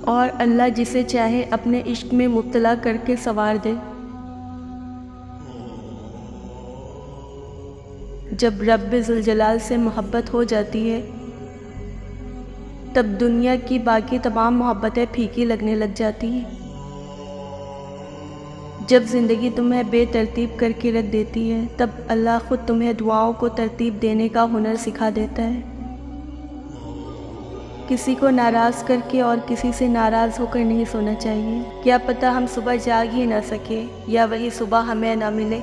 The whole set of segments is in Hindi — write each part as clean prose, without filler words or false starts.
और अल्लाह जिसे चाहे अपने इश्क में मुब्तला करके संवार दे। जब रब्बे ज़ुल जलाल से मोहब्बत हो जाती है तब दुनिया की बाकी तमाम मोहब्बतें फीकी लगने लग जाती हैं। जब ज़िंदगी तुम्हें बेतरतीब करके रख देती है तब अल्लाह ख़ुद तुम्हें दुआओं को तरतीब देने का हुनर सिखा देता है। किसी को नाराज़ करके और किसी से नाराज़ होकर नहीं सोना चाहिए। क्या पता हम सुबह जाग ही ना सके या वही सुबह हमें ना मिले।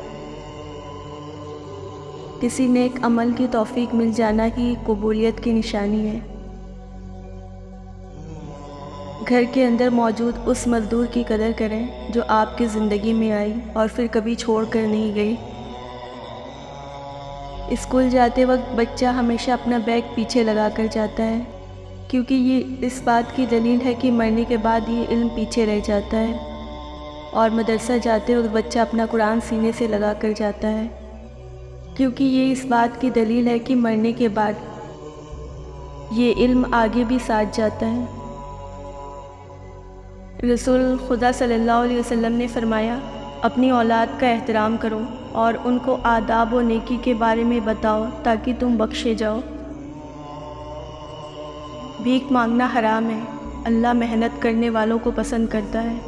किसी नेक अमल की तौफीक मिल जाना ही कबूलियत की निशानी है। घर के अंदर मौजूद उस मज़दूर की कदर करें जो आपकी ज़िंदगी में आई और फिर कभी छोड़ कर नहीं गई। स्कूल जाते वक्त बच्चा हमेशा अपना बैग पीछे लगा कर जाता है, क्योंकि ये इस बात की दलील है कि मरने के बाद ये इल्म पीछे रह जाता है। और मदरसा जाते वक्त बच्चा अपना कुरान सीने से लगा कर जाता है, क्योंकि ये इस बात की दलील है कि मरने के बाद ये इल्म आगे भी साथ जाता है। रसूल खुदा सल्लल्लाहु अलैहि वसल्लम ने फरमाया, अपनी औलाद का एहतराम करो और उनको आदाब व नेकी के बारे में बताओ ताकि तुम बख्शे जाओ। भीख मांगना हराम है, अल्लाह मेहनत करने वालों को पसंद करता है।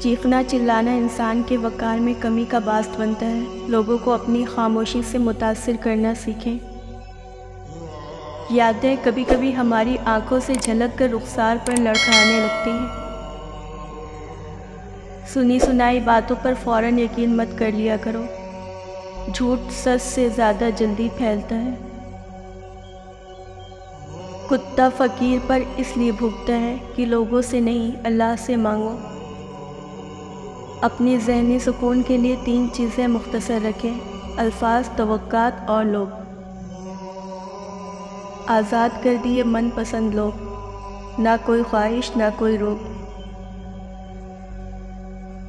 चीखना चिल्लाना इंसान के वक़ार में कमी का बास बनता है। लोगों को अपनी खामोशी से मुतासिर करना सीखें। यादें कभी कभी हमारी आंखों से झलक कर रुखसार पर लड़खड़ाने लगती हैं। सुनी सुनाई बातों पर फ़ौरन यकीन मत कर लिया करो। झूठ सच से ज़्यादा जल्दी फैलता है। कुत्ता फ़कीर पर इसलिए भूखता है कि लोगों से नहीं अल्लाह से मांगो। अपनी ज़हनी सुकून के लिए 3 चीज़ें मुख्तसर रखें: अल्फाज, तवक्कात और लोभ। आज़ाद कर दिए मनपसंद लोग, ना कोई ख्वाहिश ना कोई रोक।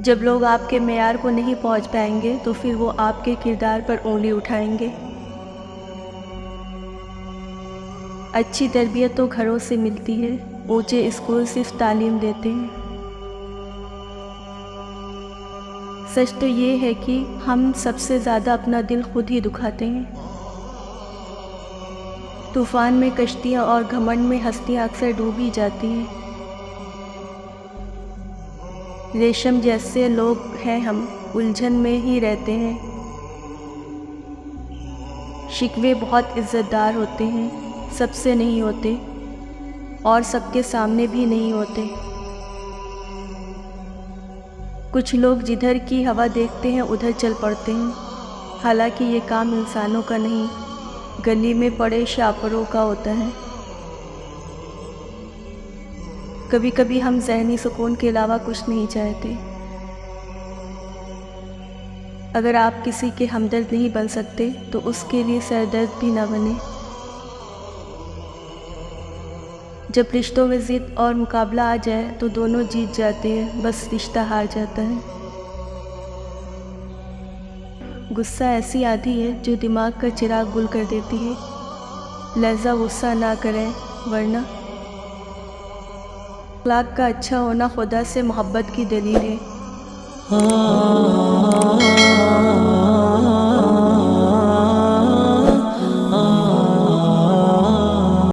जब लोग आपके मेयार को नहीं पहुंच पाएंगे तो फिर वो आपके किरदार पर उंगली उठाएंगे। अच्छी तरबियत तो घरों से मिलती है, ऊंचे स्कूल सिर्फ तालीम देते हैं। सच तो ये है कि हम सबसे ज़्यादा अपना दिल खुद ही दुखाते हैं। तूफ़ान में कश्तियाँ और घमंड में हस्तियाँ अक्सर डूब ही जाती हैं। रेशम जैसे लोग हैं हम, उलझन में ही रहते हैं। शिकवे बहुत इज़्ज़तदार होते हैं, सबसे नहीं होते और सबके सामने भी नहीं होते। कुछ लोग जिधर की हवा देखते हैं उधर चल पड़ते हैं, हालांकि ये काम इंसानों का नहीं, गली में पड़े शापरों का होता है। कभी कभी हम ज़हनी सुकून के अलावा कुछ नहीं चाहते। अगर आप किसी के हमदर्द नहीं बन सकते तो उसके लिए सरदर्द भी ना बने। जब रिश्तों में ज़िद और मुकाबला आ जाए तो दोनों जीत जाते हैं, बस रिश्ता हार जाता है। गुस्सा ऐसी आधी है जो दिमाग का चिराग गुल कर देती है। लहज़ा गुस्सा ना करें, वरना अखलाक का अच्छा होना खुदा से मोहब्बत की दलील है।